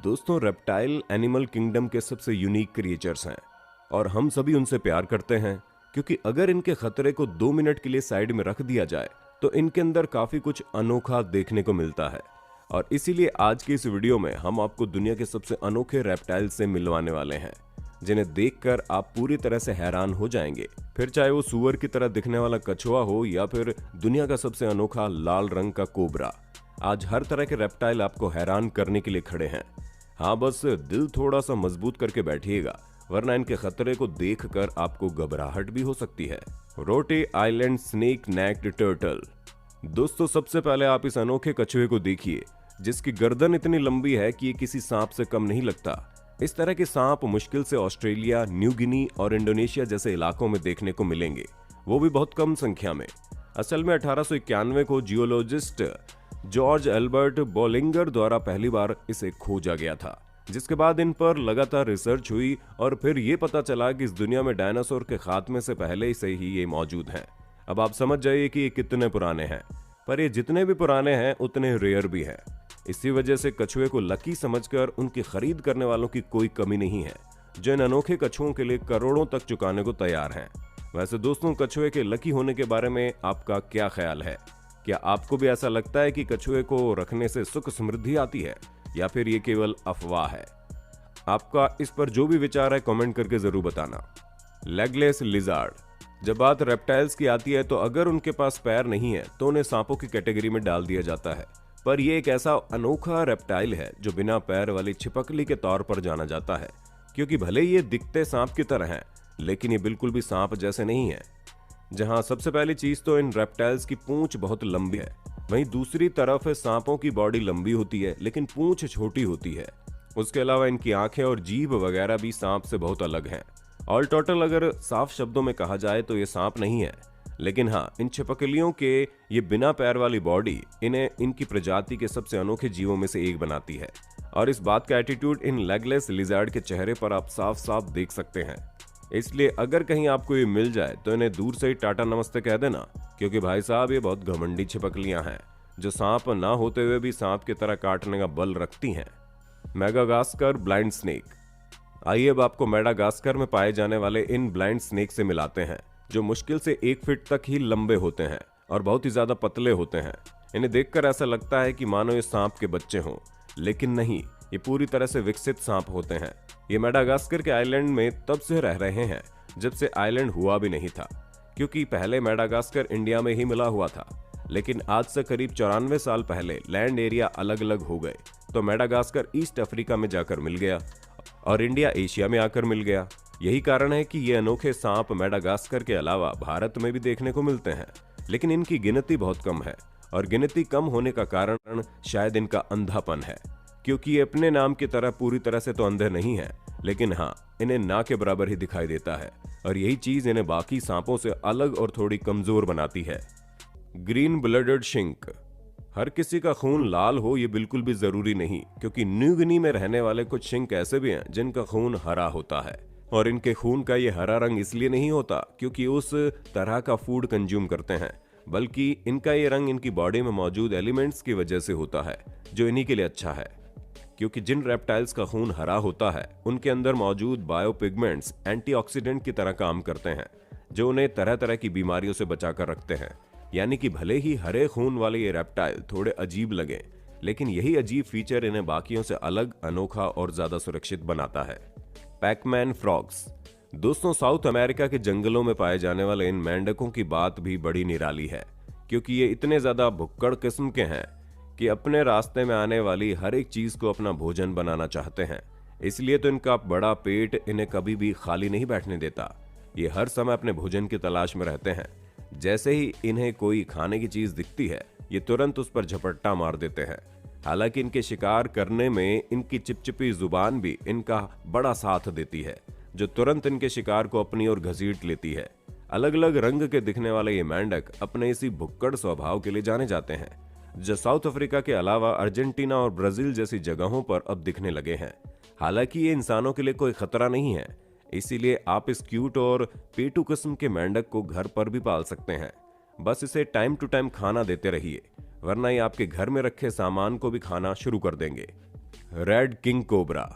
दोस्तों, reptile animal kingdom के सबसे यूनिक क्रिएचर्स हैं और हम सभी उनसे प्यार करते हैं क्योंकि अगर इनके खतरे को 2 मिनट के लिए साइड में रख दिया जाए तो इनके अंदर काफी कुछ अनोखा देखने को मिलता है। और इसीलिए आज की इस वीडियो में हम आपको दुनिया के सबसे अनोखे रेप्टाइल से मिलवाने वाले हैं जिन्हें देखकर आप पूरी तरह से हैरान हो जाएंगे। फिर चाहे वो सुअर की तरह दिखने वाला कछुआ हो या फिर दुनिया का सबसे अनोखा लाल रंग का कोबरा, आज हर तरह के रेप्टाइल आपको हैरान करने के लिए खड़े हैं। हाँ, बस दिल थोड़ा सा मजबूत करके बैठिएगा, वरना इनके खतरे को देखकर आपको घबराहट भी हो सकती है। रोटे आइलैंड स्नेक नेक्ड टर्टल। दोस्तों, सबसे पहले आप इस अनोखे कछुए को देखिए जिसकी गर्दन इतनी लंबी है कि ये किसी सांप से कम नहीं लगता। इस तरह के सांप मुश्किल से ऑस्ट्रेलिया, न्यू गिनी और इंडोनेशिया जैसे इलाकों में देखने को मिलेंगे, वो भी बहुत कम संख्या में। असल में 1891 को जियोलॉजिस्ट जॉर्ज एल्बर्ट बोलिंगर द्वारा पहली बार इसे खोजा गया था, जिसके बाद इन पर लगातार रिसर्च हुई और फिर ये पता चला कि इस दुनिया में डायनासोर के खात्मे से पहले से ही ये मौजूद हैं। अब आप समझ जाइए कि ये कितने पुराने हैं, पर ये जितने भी पुराने हैं उतने रेयर भी हैं। इसी वजह से कछुए को लकी समझकर उनकी खरीद करने वालों की कोई कमी नहीं है, जो इन अनोखे कछुओं के लिए करोड़ों तक चुकाने को तैयार हैं। वैसे दोस्तों, कछुए के लकी होने के बारे में आपका क्या ख्याल है? क्या आपको भी ऐसा लगता है कि कछुए को रखने से सुख समृद्धि आती है या फिर ये केवल अफवाह है? आपका इस पर जो भी विचार है कमेंट करके जरूर बताना। Legless lizard. जब बात रेप्टाइल्स की आती है तो अगर उनके पास पैर नहीं है तो उन्हें सांपों की कैटेगरी में डाल दिया जाता है, पर यह एक ऐसा अनोखा रेप्टाइल है जो बिना पैर वाली छिपकली के तौर पर जाना जाता है, क्योंकि भले ये दिखते सांप की तरह हैं, लेकिन ये बिल्कुल भी सांप जैसे नहीं है। जहां सबसे पहली चीज तो इन रेप्टाइल्स की पूंछ बहुत लंबी है, वहीं दूसरी तरफ सांपों की बॉडी लंबी होती है लेकिन पूंछ छोटी होती है। उसके अलावा इनकी आंखें और जीभ वगैरह भी सांप से बहुत अलग हैं। ऑल टोटल अगर साफ शब्दों में कहा जाए तो ये सांप नहीं है, लेकिन हाँ, इन छिपकलियों के ये बिना पैर वाली बॉडी इन्हें इनकी प्रजाति के सबसे अनोखे जीवों में से एक बनाती है। और इस बात का एटीट्यूड इन लेगलेस लिजार्ड के चेहरे पर आप साफ साफ देख सकते हैं। इसलिए अगर कहीं आपको ये मिल जाए तो इन्हें दूर से ही टाटा नमस्ते कह देना, क्योंकि भाई साहब ये बहुत घमंडी छिपकलियां हैं जो सांप ना होते हुए भी सांप की तरह काटने का बल रखती हैं। Madagascar blind snake. आइए अब आपको मेडागास्कर में पाए जाने वाले इन ब्लाइंड स्नेक से मिलाते हैं, जो मुश्किल से 1 फीट तक ही लंबे होते हैं और बहुत ही ज्यादा पतले होते हैं। इन्हें देखकर ऐसा लगता है कि मानो ये सांप के बच्चे हों, लेकिन नहीं, ये पूरी तरह से विकसित सांप होते हैं। ये मेडागास्कर के आइलैंड में तब से रह रहे हैं जब से आइलैंड हुआ भी नहीं था, क्योंकि पहले मेडागास्कर इंडिया में ही मिला हुआ था, लेकिन आज से करीब 94 साल पहले लैंड एरिया अलग अलग हो गए तो मेडागास्कर ईस्ट अफ्रीका में जाकर मिल गया और इंडिया एशिया में आकर मिल गया। यही कारण है कि ये अनोखे सांप मेडागास्कर के अलावा भारत में भी देखने को मिलते हैं, लेकिन इनकी गिनती बहुत कम है। और गिनती कम होने का कारण शायद इनका अंधापन है, क्योंकि ये अपने नाम की तरह पूरी तरह से तो अंधे नहीं है, लेकिन हाँ, इन्हें ना के बराबर ही दिखाई देता है और यही चीज इन्हें बाकी सांपों से अलग और थोड़ी कमजोर बनाती है। Green blooded shrink. हर किसी का खून लाल हो ये बिल्कुल भी जरूरी नहीं, क्योंकि न्यू गिनी में रहने वाले कुछ शिंक ऐसे भी हैं जिनका खून हरा होता है। और इनके खून का ये हरा रंग इसलिए नहीं होता क्योंकि उस तरह का फूड कंज्यूम करते हैं, बल्कि इनका ये रंग इनकी बॉडी में मौजूद एलिमेंट्स की वजह से होता है, जो इन्हीं के लिए अच्छा है। क्योंकि जिन रेप्टाइल्स का खून हरा होता है उनके अंदर मौजूद बायोपिगमेंट्स एंटीऑक्सीडेंट की तरह काम करते हैं, जो उन्हें तरह तरह की बीमारियों से बचाकर रखते हैं। यानी कि भले ही हरे खून वाले ये रेप्टाइल थोड़े अजीब लगे, लेकिन यही अजीब फीचर इन्हें बाकियों से अलग, अनोखा और ज्यादा सुरक्षित बनाता है। Pac-Man frogs. दोस्तों, साउथ अमेरिका के जंगलों में पाए जाने वाले इन मेंढकों की बात भी बड़ी निराली है, क्योंकि ये इतने ज्यादा भुक्कड़ किस्म के हैं कि अपने रास्ते में आने वाली हर एक चीज को अपना भोजन बनाना चाहते हैं। इसलिए तो इनका बड़ा पेट इन्हें कभी भी खाली नहीं बैठने देता। ये हर समय अपने भोजन की तलाश में रहते हैं। जैसे ही इन्हें कोई खाने की चीज दिखती है, ये तुरंत उस पर झपट्टा मार देते हैं। हालांकि इनके शिकार करने में इनकी चिपचिपी जुबान भी इनका बड़ा साथ देती है, जो तुरंत इनके शिकार को अपनी ओर घसीट लेती है। अलग अलग रंग के दिखने वाले ये मेंढक अपने इसी भुक्कड़ स्वभाव के लिए जाने जाते हैं, जो साउथ अफ्रीका के अलावा अर्जेंटीना और ब्राजील जैसी जगहों पर अब दिखने लगे हैं। हालांकि ये इंसानों के लिए कोई खतरा नहीं है, इसीलिए आप इस क्यूट और पेटू किस्म के मेंढक को घर पर भी पाल सकते हैं। बस इसे टाइम टू टाइम खाना देते रहिए, वरना ये आपके घर में रखे सामान को भी खाना शुरू कर देंगे। Red king cobra.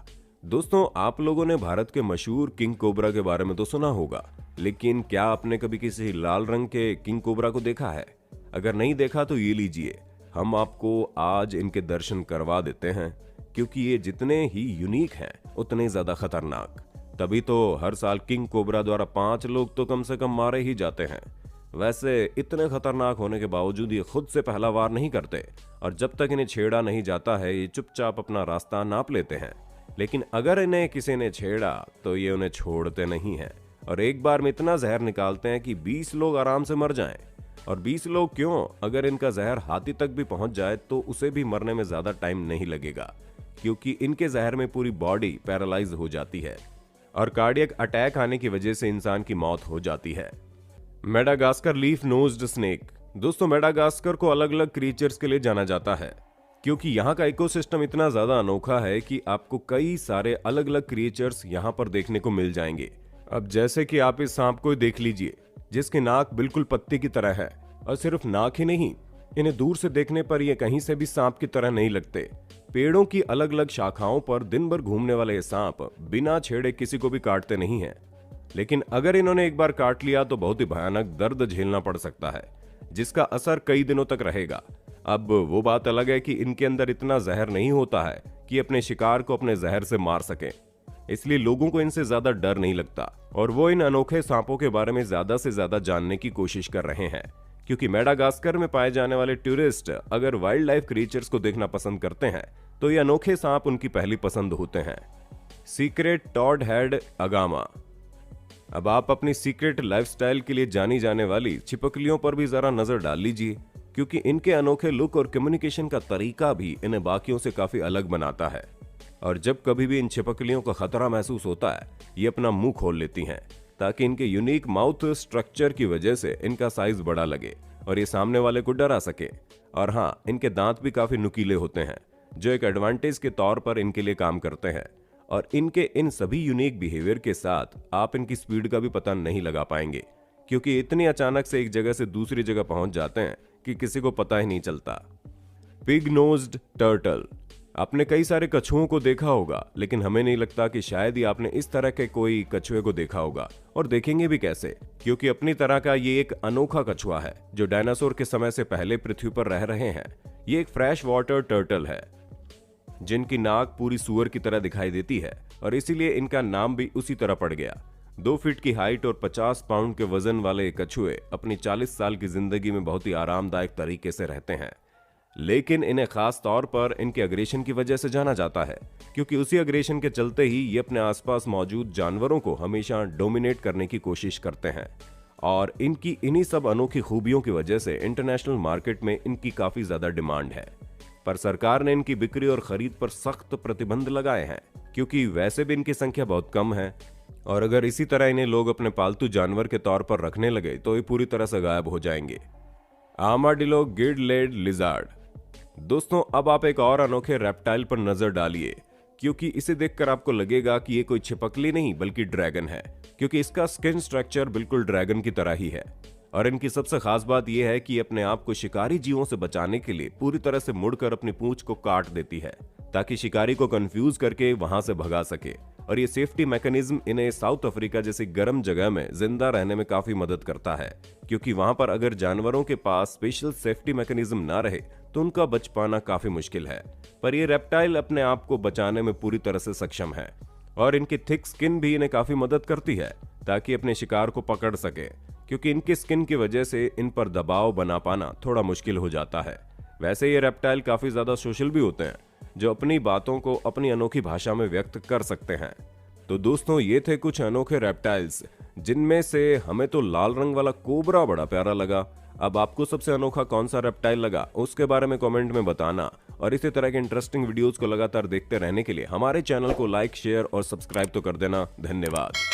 दोस्तों, आप लोगों ने भारत के मशहूर किंग कोबरा के बारे में तो सुना होगा, लेकिन क्या आपने कभी किसी लाल रंग के किंग कोबरा को देखा है? अगर नहीं देखा तो ये लीजिए, हम आपको आज इनके दर्शन करवा देते हैं, क्योंकि ये जितने ही यूनिक हैं उतने ज्यादा खतरनाक। तभी तो हर साल किंग कोबरा द्वारा 5 लोग तो कम से कम मारे ही जाते हैं। वैसे इतने खतरनाक होने के बावजूद ये खुद से पहला वार नहीं करते, और जब तक इन्हें छेड़ा नहीं जाता है ये चुपचाप अपना रास्ता नाप लेते हैं। लेकिन अगर इन्हें किसी ने छेड़ा तो ये उन्हें छोड़ते नहीं हैं, और एक बार में इतना जहर निकालते हैं कि 20 लोग आराम से मर जाएं। और 20 लोग क्यों, अगर इनका जहर हाथी तक भी पहुंच जाए तो उसे भी मरने में ज्यादा टाइम नहीं लगेगा, क्योंकि इनके जहर में पूरी बॉडी पैरालाइज हो जाती है और कार्डियक अटैक आने की वजह से इंसान की मौत हो जाती है। Madagascar leaf nosed snake. दोस्तों, मेडागास्कर को अलग अलग क्रीचर्स के लिए जाना जाता है, क्योंकि यहाँ का इकोसिस्टम इतना ज्यादा अनोखा है कि आपको कई सारे अलग अलग क्रिएचर्स यहाँ पर देखने को मिल जाएंगे। अब जैसे कि आप इस सांप को देख लीजिए, जिसकी नाक बिल्कुल पत्ती की तरह है, और सिर्फ नाक ही नहीं, इन्हें दूर से देखने पर ये कहीं से भी सांप की तरह नहीं लगते। पेड़ों की अलग अलग शाखाओं पर दिन भर घूमने वाले ये सांप बिना छेड़े किसी को भी काटते नहीं हैं, लेकिन अगर इन्होंने एक बार काट लिया तो बहुत ही भयानक दर्द झेलना पड़ सकता है, जिसका असर कई दिनों तक रहेगा। अब वो बात अलग है कि इनके अंदर इतना जहर नहीं होता है कि अपने शिकार को अपने जहर से मार सके, इसलिए लोगों को इनसे ज्यादा डर नहीं लगता, और वो इन अनोखे सांपों के बारे में ज्यादा से ज्यादा जानने की कोशिश कर रहे हैं, क्योंकि मेडागास्कर में पाए जाने वाले टूरिस्ट अगर वाइल्ड लाइफ क्रीचर्स को देखना पसंद करते हैं तो ये अनोखे सांप उनकी पहली पसंद होते हैं। Secret toad head agama. अब आप अपनी सीक्रेट लाइफस्टाइल के लिए जानी जाने वाली छिपकलियों पर भी जरा नजर डाल लीजिए, क्योंकि इनके अनोखे लुक और कम्युनिकेशन का तरीका भी इन्हें बाकियों से काफी अलग बनाता है। और जब कभी भी इन छिपकलियों का खतरा महसूस होता है, ये अपना मुंह खोल लेती हैं, ताकि इनके यूनिक माउथ स्ट्रक्चर की वजह से इनका साइज बड़ा लगे और ये सामने वाले को डरा सके। और हाँ, इनके दांत भी काफी नुकीले होते हैं, जो एक एडवांटेज के तौर पर इनके लिए काम करते हैं। और इनके इन सभी यूनिक बिहेवियर के साथ आप इनकी स्पीड का भी पता नहीं लगा पाएंगे, क्योंकि इतनी अचानक से एक जगह से दूसरी जगह पहुंच जाते हैं कि किसी को पता ही नहीं चलता। Pig nosed turtle. आपने कई सारे कछुओं को देखा होगा, लेकिन हमें नहीं लगता कि शायद ही आपने इस तरह के कोई कछुए को देखा होगा, और देखेंगे भी कैसे, क्योंकि अपनी तरह का ये एक अनोखा कछुआ है जो डायनासोर के समय से पहले पृथ्वी पर रह रहे हैं। ये एक फ्रेश वाटर टर्टल है, जिनकी नाक पूरी सूअर की तरह दिखाई देती है, और इसीलिए इनका नाम भी उसी तरह पड़ गया। 2 फीट की हाइट और 50 पाउंड के वजन वाले कछुए अपनी 40 साल की जिंदगी में बहुत ही आरामदायक तरीके से रहते हैं, लेकिन इन्हें खास तौर पर इनके अग्रेशन की वजह से जाना जाता है, क्योंकि उसी अग्रेशन के चलते ही ये अपने आसपास मौजूद जानवरों को हमेशा डोमिनेट करने की कोशिश करते हैं। और इनकी इन्हीं सब अनोखी खूबियों की वजह से इंटरनेशनल मार्केट में इनकी काफी ज्यादा डिमांड है, पर सरकार ने इनकी बिक्री और खरीद पर सख्त प्रतिबंध लगाए हैं, क्योंकि वैसे भी इनकी संख्या बहुत कम है, और अगर इसी तरह इन्हें लोग अपने पालतू जानवर के तौर पर रखने लगे तो ये पूरी तरह से गायब हो जाएंगे। Armadillo girdled lizard. दोस्तों, अब आप एक और अनोखे रेप्टाइल पर नजर डालिए, क्योंकि इसे देखकर आपको लगेगा कि ये कोई छिपकली नहीं बल्कि ड्रैगन है, क्योंकि इसका स्किन स्ट्रक्चर बिल्कुल ड्रैगन की तरह ही है। और इनकी सबसे खास बात यह है कि ये अपने आप को शिकारी जीवों से बचाने के लिए पूरी तरह से मुड़कर अपनी पूंछ को काट देती है, ताकि शिकारी को कंफ्यूज करके वहां से भगा सके। और ये सेफ्टी मैकेनिज्म इन्हें साउथ अफ्रीका जैसी गर्म जगह में जिंदा रहने में काफी मदद करता है, क्योंकि वहां पर अगर जानवरों के पास स्पेशल सेफ्टी मैकेनिज्म ना रहे तो उनका बच पाना काफी मुश्किल है। पर ये रेप्टाइल अपने आप को बचाने में पूरी तरह से सक्षम है, और इनकी थिक स्किन भी इन्हें काफी मदद करती है ताकि अपने शिकार को पकड़ सके, क्योंकि इनकी स्किन की वजह से इन पर दबाव बना पाना थोड़ा मुश्किल हो जाता है। वैसे ये रेप्टाइल काफी ज्यादा सोशल भी होते हैं, जो अपनी बातों को अपनी अनोखी भाषा में व्यक्त कर सकते हैं। तो दोस्तों, ये थे कुछ अनोखे रेप्टाइल्स, जिनमें से हमें तो लाल रंग वाला कोबरा बड़ा प्यारा लगा। अब आपको सबसे अनोखा कौन सा रेप्टाइल लगा उसके बारे में कमेंट में बताना, और इसी तरह के इंटरेस्टिंग वीडियोस को लगातार देखते रहने के लिए हमारे चैनल को लाइक, शेयर और सब्सक्राइब तो कर देना। धन्यवाद।